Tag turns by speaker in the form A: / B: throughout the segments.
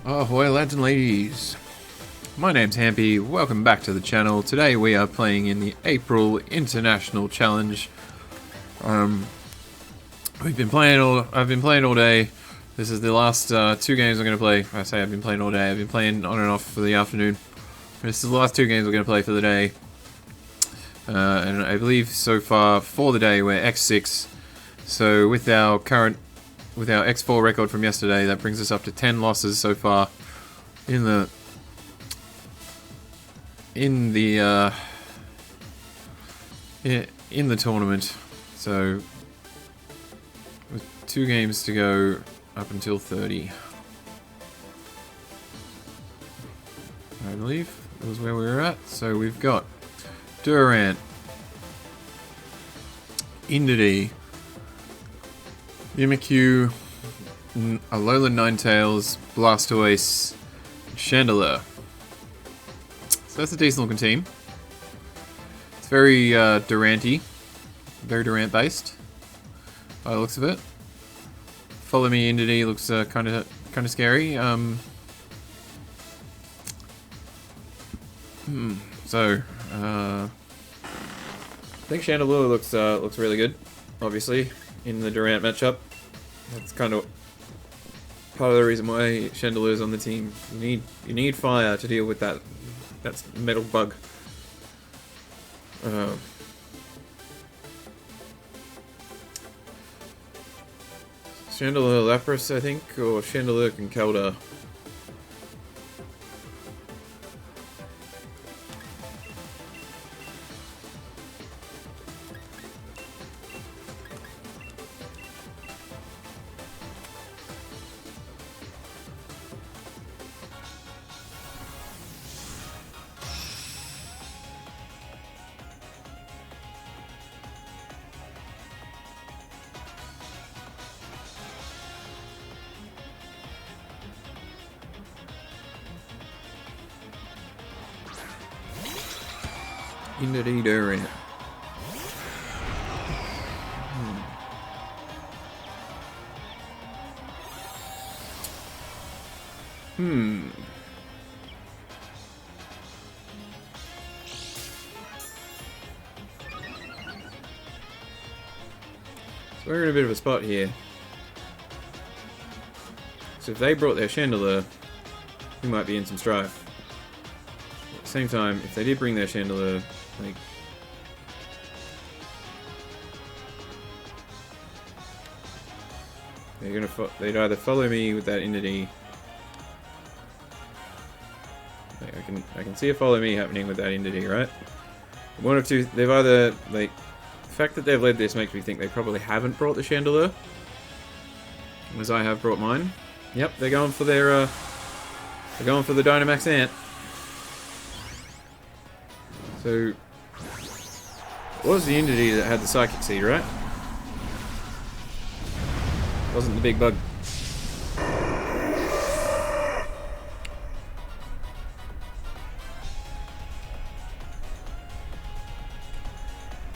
A: Ahoy lads and ladies, my name's Hampy, welcome back to the channel. Today we are playing in the April International Challenge. I've been playing all day. This is the last 2 games I'm going to play. I say I've been playing all day, I've been playing on and off for the afternoon. This is the last 2 games we're going to play for the day. And I believe so far for the day we're X6. So with our X4 record from yesterday, that brings us up to 10 losses so far in the tournament. So with 2 games to go up until 30, I believe that was where we were at. So we've got Durant, Indity, Mimikyu, Alolan Ninetales, Blastoise, Chandelier. So that's a decent looking team. It's very Durant-y, very Durant based by the looks of it. Follow Me Indity looks kind of scary. So I think Chandelier looks really good, obviously, in the Durant matchup. That's kind of part of the reason why Chandelier's on the team. You need fire to deal with that. That's metal bug. Chandelier Lapras, I think, or Chandelier Conkeldurr. Indity Durant. So we're in a bit of a spot here. So if they brought their Chandelier, we might be in some strife. At the same time, if they did bring their Chandelier, like, they'd either follow me with that Indity. Like, I can see a follow me happening with that Indity, right? One of two. They've either, like, the fact that they've led this makes me think they probably haven't brought the Chandelier, as I have brought mine. Yep, they're going for their they're going for the Dynamax Ant. So it was the Indity that had the Psychic Seed, right? It wasn't the big bug.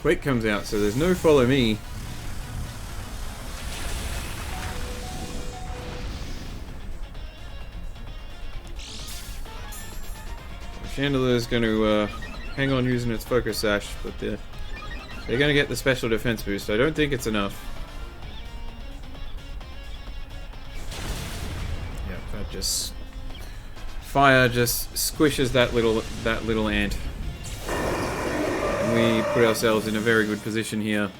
A: Quake comes out, so there's no follow me. Chandelier's going to hang on using its Focus Sash, but they're going to get the special defense boost. I don't think it's enough. Yeah, that just... Fire just squishes that little ant. And we put ourselves in a very good position here.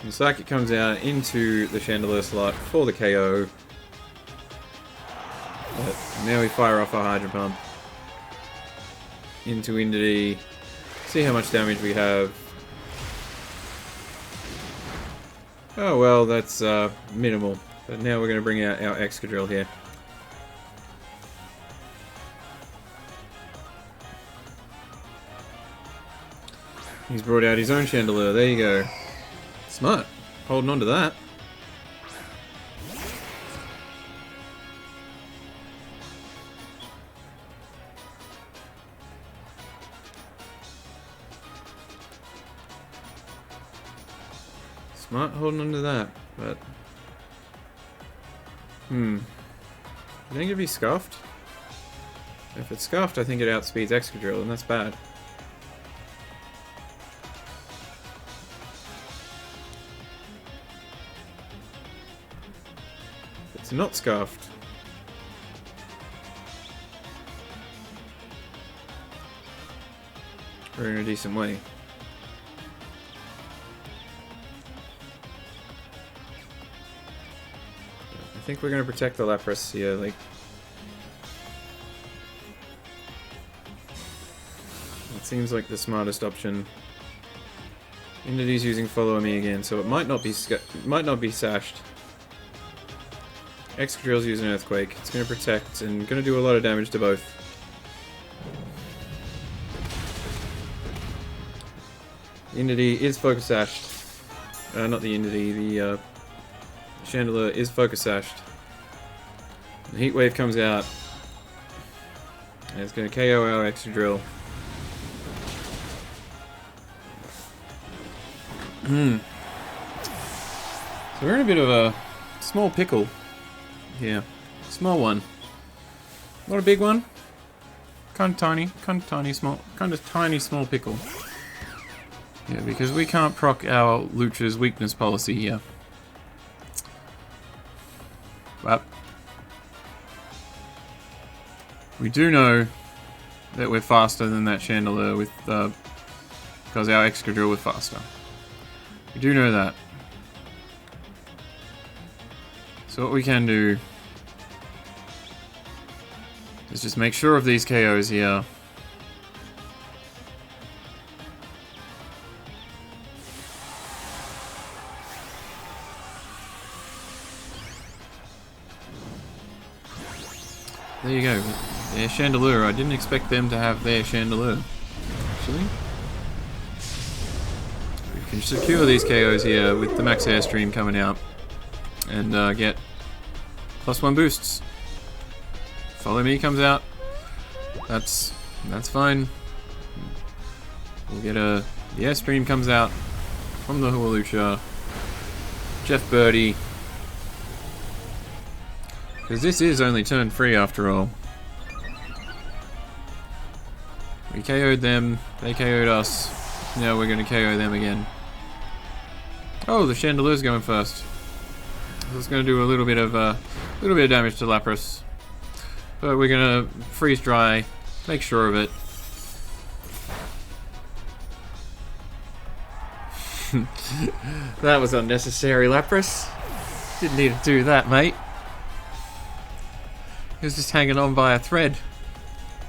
A: And Psychic comes out into the Chandelier slot for the KO. But now we fire off our Hydro Pump into Indity. See how much damage we have. Oh well, that's minimal. But now we're going to bring out our Excadrill here. He's brought out his own Chandelier. There you go. Smart. Holding on to that. Smart holding on to that, but... You think it'd be scuffed? If it's scuffed, I think it outspeeds Excadrill, and that's bad. It's not scuffed. We're in a decent way. I think we're going to protect the Lapras here, like... It seems like the smartest option. Inity's using Follow Me again, so it might not be sashed. Excadrill's using Earthquake. It's going to protect and going to do a lot of damage to both. Unity is Focus Sashed. Not the Unity, the Chandelier is Focus Sashed. The Heat Wave comes out. And it's going to KO our Excadrill. So we're in a bit of a small pickle. Yeah, small one. Not a big one. Kind of tiny, small pickle. Yeah, because we can't proc our Lucha's weakness policy here. But we do know that we're faster than that Chandelier with because our Excadrill was faster. We do know that. So what we can do is just make sure of these KOs here. There you go. Their Chandelier. I didn't expect them to have their Chandelier. Actually. We can secure these KOs here with the Max Airstream coming out. And get +1 boosts. Follow Me comes out. That's fine. We'll get the Airstream comes out from the Hulucha. Jeff Birdy. Because this is only turn 3 after all. We KO'd them, they KO'd us. Now we're going to KO them again. Oh, the Chandelier's going first. It's going to do a little bit of damage to Lapras, but we're going to freeze dry, make sure of it. That was unnecessary, Lapras. Didn't need to do that, mate. He was just hanging on by a thread.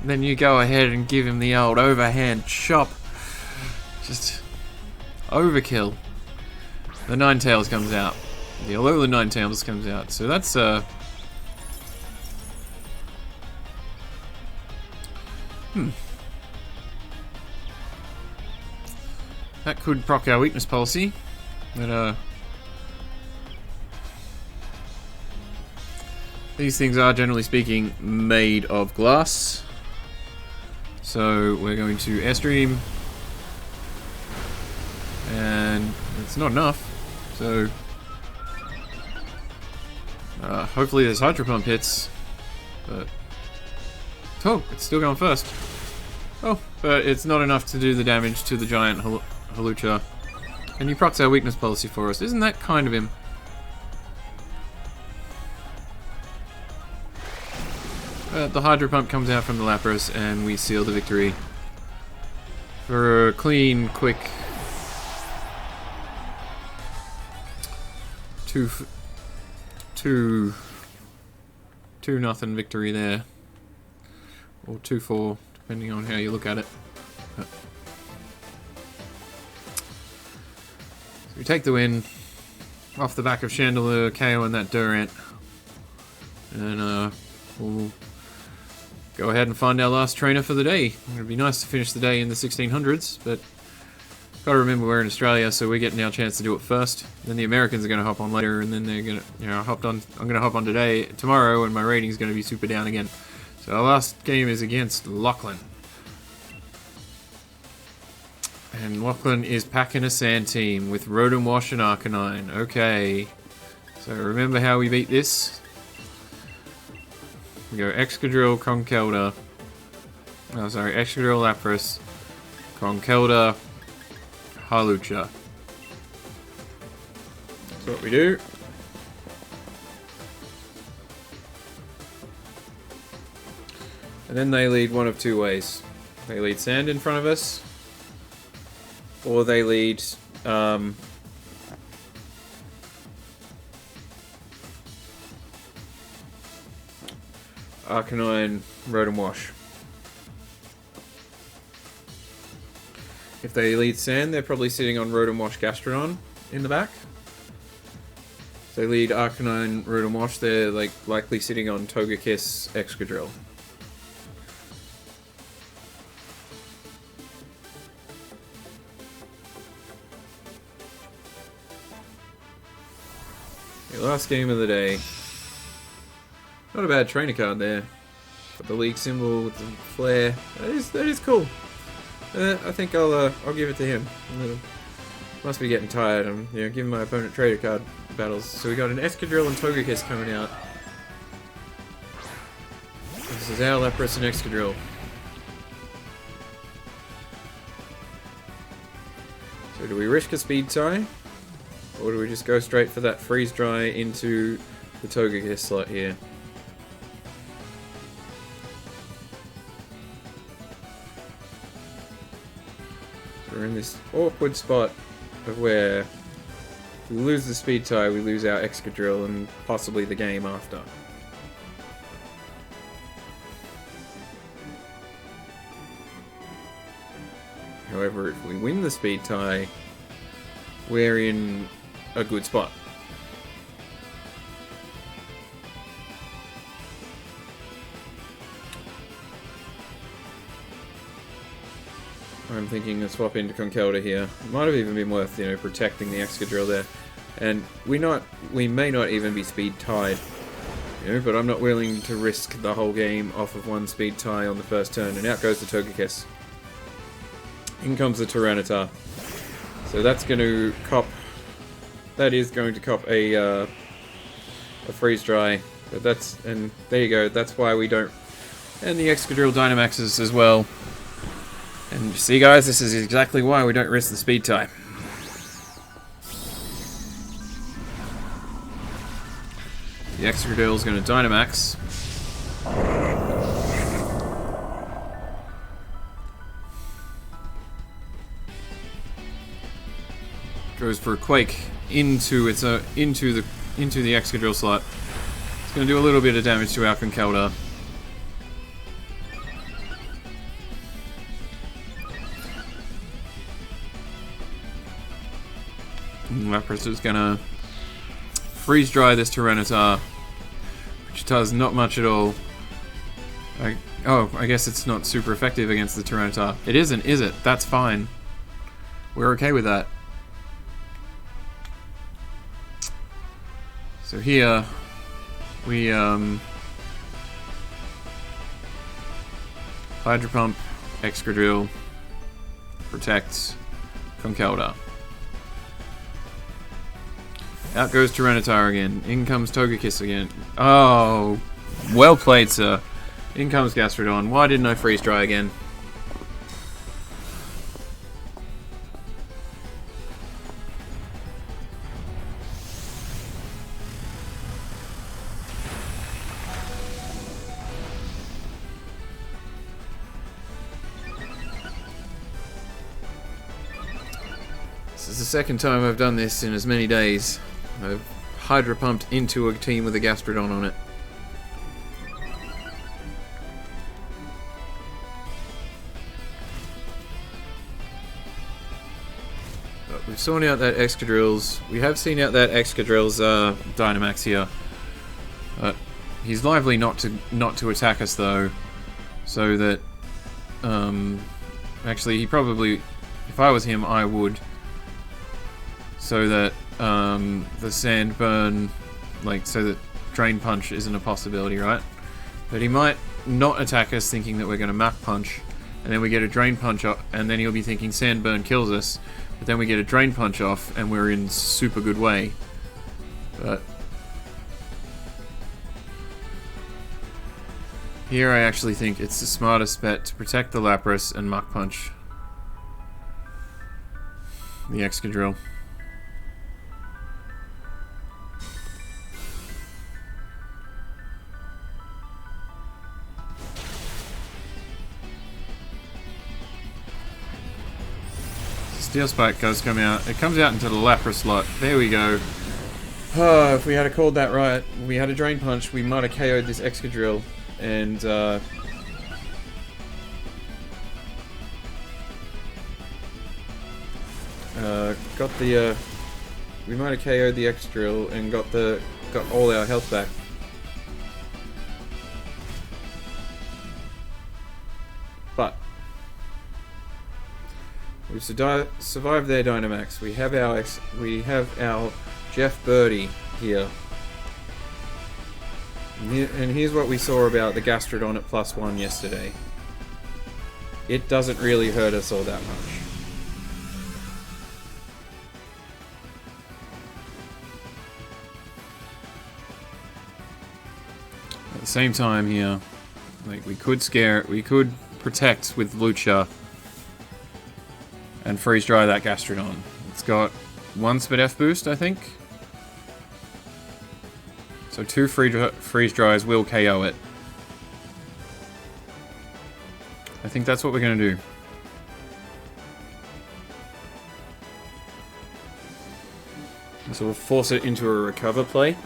A: And then you go ahead and give him the old overhand chop. Just overkill. The Ninetales comes out. The Alola Ninetales comes out, so that's that could proc our weakness policy, but these things are generally speaking made of glass, so we're going to Airstream, and it's not enough, so hopefully this Hydro Pump hits, but... Oh, it's still going first. Oh, but it's not enough to do the damage to the giant Hulucha. And he procs our weakness policy for us. Isn't that kind of him? The Hydro Pump comes out from the Lapras, and we seal the victory. For a clean, quick... 2-0 victory there, or 2-4, depending on how you look at it. So we take the win off the back of Chandelier, KO and that Durant, and we'll go ahead and find our last trainer for the day. It'd be nice to finish the day in the 1600s, but gotta remember we're in Australia, so we're getting our chance to do it first. Then the Americans are gonna hop on later, and then they're gonna, I'm gonna hop on tomorrow, and my rating's gonna be super down again. So our last game is against Lachlan. And Lachlan is packing a sand team with Rotom Wash and Arcanine. Okay. So remember how we beat this? We go Excadrill, Conkeldurr. Oh, sorry, Excadrill, Lapras, Conkeldurr, Hawlucha. That's what we do. And then they lead one of two ways. They lead Sand in front of us, or they lead Arcanine, Rotom Wash. If they lead Sand, they're probably sitting on Rotom Wash Gastrodon in the back. If they lead Arcanine, Rotom Wash, they're likely sitting on Togekiss, Excadrill. Okay, last game of the day. Not a bad trainer card there. Got the league symbol with the flare. That is cool. I think I'll give it to him. Must be getting tired. I'm giving my opponent trader card battles. So we got an Excadrill and Togekiss coming out. This is our Lapras and Excadrill. So do we risk a speed tie? Or do we just go straight for that freeze dry into the Togekiss slot here? We're in this awkward spot of where if we lose the speed tie, we lose our Excadrill and possibly the game after. However, if we win the speed tie, we're in a good spot. I'm thinking a swap into Conkeldurr here. Might have even been worth, protecting the Excadrill there. And we may not even be speed tied. But I'm not willing to risk the whole game off of one speed tie on the first turn. And out goes the Togekiss. In comes the Tyranitar. So that's going to cop... That is going to cop a freeze dry. But that's... And there you go. That's why we don't... And the Excadrill Dynamaxes as well. And you see, guys, this is exactly why we don't risk the speed tie. The Excadrill is going to Dynamax. Goes for a Quake into its into the Excadrill slot. It's going to do a little bit of damage to our Conkeldurr. Lapras is gonna freeze dry this Tyranitar, which does not much at all. I guess it's not super effective against the Tyranitar. It isn't, is it? That's fine. We're okay with that. So here we Hydro Pump, Excadrill, protect Conkeldurr. Out goes Tyranitar again. In comes Togekiss again. Oh, well played, sir. In comes Gastrodon. Why didn't I freeze dry again? This is the second time I've done this in as many days. I've Hydro Pumped into a team with a Gastrodon on it. But we've sorted out that Excadrill's. We have seen out that Excadrill's Dynamax here. He's lively not to attack us though, so that actually he probably, if I was him, I would. So that the Sand Burn, so that Drain Punch isn't a possibility, right? But he might not attack us thinking that we're going to Mach Punch, and then we get a Drain Punch off, and then he'll be thinking Sand Burn kills us, but then we get a Drain Punch off, and we're in super good way. But Here I actually think it's the smartest bet to protect the Lapras and Muck Punch the Excadrill. Steel Spike does come out. It comes out into the Lapras slot. There we go. Oh, if we had called that right, we had a Drain Punch, we might have KO'd this Excadrill. And, got the, we might have KO'd the Excadrill and got all our health back. But we've survived their Dynamax. We have our Jeff Birdy here. And here's what we saw about the Gastrodon at +1 yesterday. It doesn't really hurt us all that much. At the same time here, like we could protect with Lucha and freeze dry that Gastrodon. It's got 1 Spadef boost, I think. So 2 freeze dries will KO it. I think that's what we're going to do. So we'll force it into a recover play.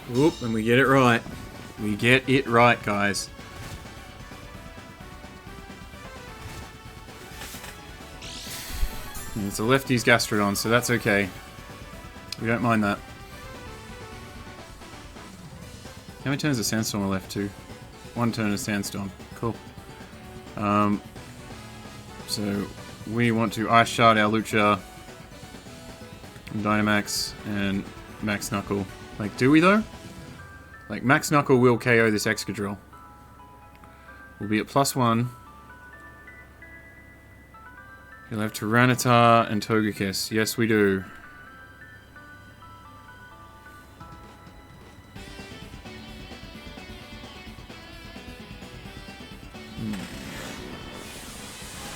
A: Whoop, and we get it right. We get it right, guys. And it's a lefty's Gastrodon, so that's okay. We don't mind that. How many turns of Sandstorm are left to? 1 turn of Sandstorm. Cool. So we want to Ice Shard our Lucha, Dynamax, and Max Knuckle. Like, do we though? Like, Max Knuckle will KO this Excadrill. We'll be at +1. You'll have Tyranitar and Togekiss. Yes, we do.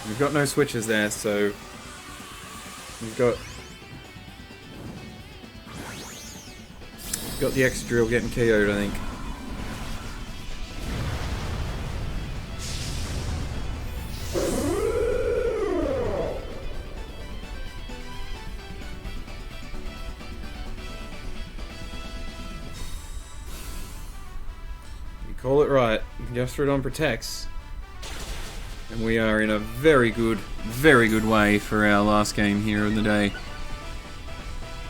A: We've got no switches there, so we've got the Excadrill getting KO'd, I think. You call it right. Gastrodon protects. And we are in a very good way for our last game here in the day.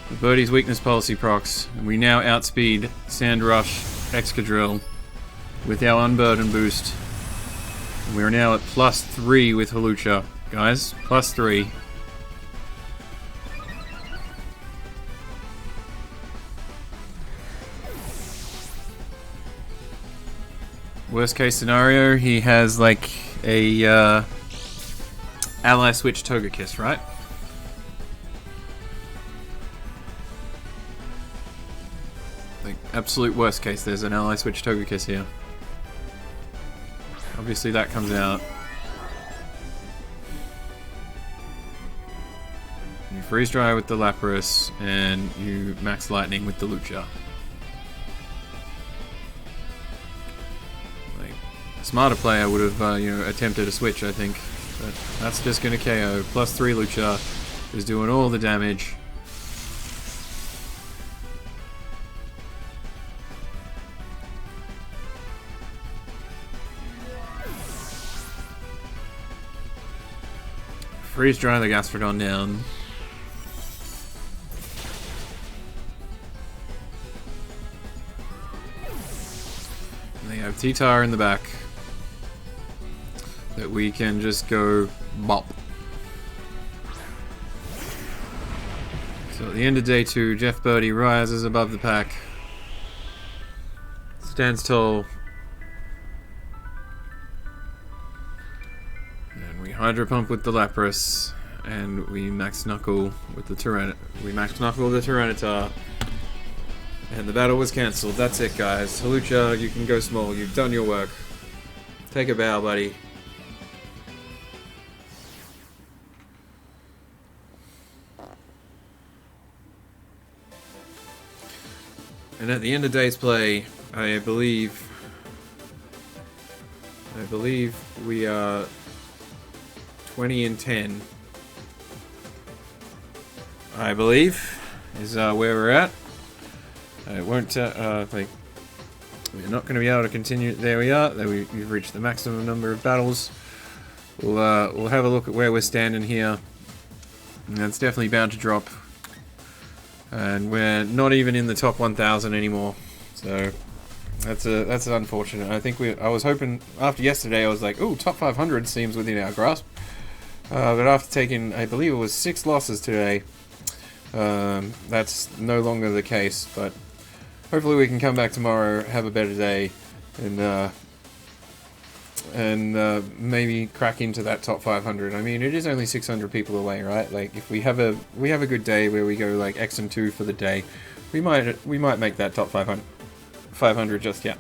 A: The Birdie's weakness policy procs, and we now outspeed Sandrush Excadrill with our Unburden boost. We are now at +3 with Hawlucha, guys. +3. Worst case scenario, he has like a ally switch Togekiss, right? Like, absolute worst case, there's an ally switch Togekiss here. Obviously that comes out. You freeze dry with the Lapras, and you max lightning with the Lucha. Like, a smarter player would have, attempted a switch, I think. But that's just gonna KO. +3 Lucha is doing all the damage. Freeze dry the Gastrodon down. And they have T-Tar in the back that we can just go bop. So at the end of day 2, Jeff Birdy rises above the pack, stands tall, Hydro Pump with the Lapras, and we Max Knuckle with the Tyranitar, and the battle was cancelled. That's it, guys. Halucha, you can go small. You've done your work. Take a bow, buddy. And at the end of day's play, I believe we are 20-10. I believe is where we're at. It won't. Like, we're not going to be able to continue. There we are. We've reached the maximum number of battles. We'll have a look at where we're standing here. And it's definitely bound to drop. And we're not even in the top 1,000 anymore. So that's unfortunate. I was hoping after yesterday. I was like, ooh, top 500 seems within our grasp. But after taking, I believe it was 6 losses today, that's no longer the case. But hopefully we can come back tomorrow, have a better day, and maybe crack into that top 500. I mean, it is only 600 people away, right? Like, if we have a good day where we go like X and 2 for the day, we might make that top 500 just yet.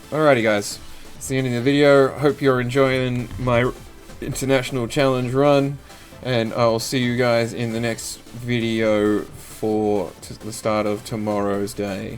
A: Alrighty, guys, it's the end of the video. Hope you're enjoying my international challenge run, and I'll see you guys in the next video for the start of tomorrow's day.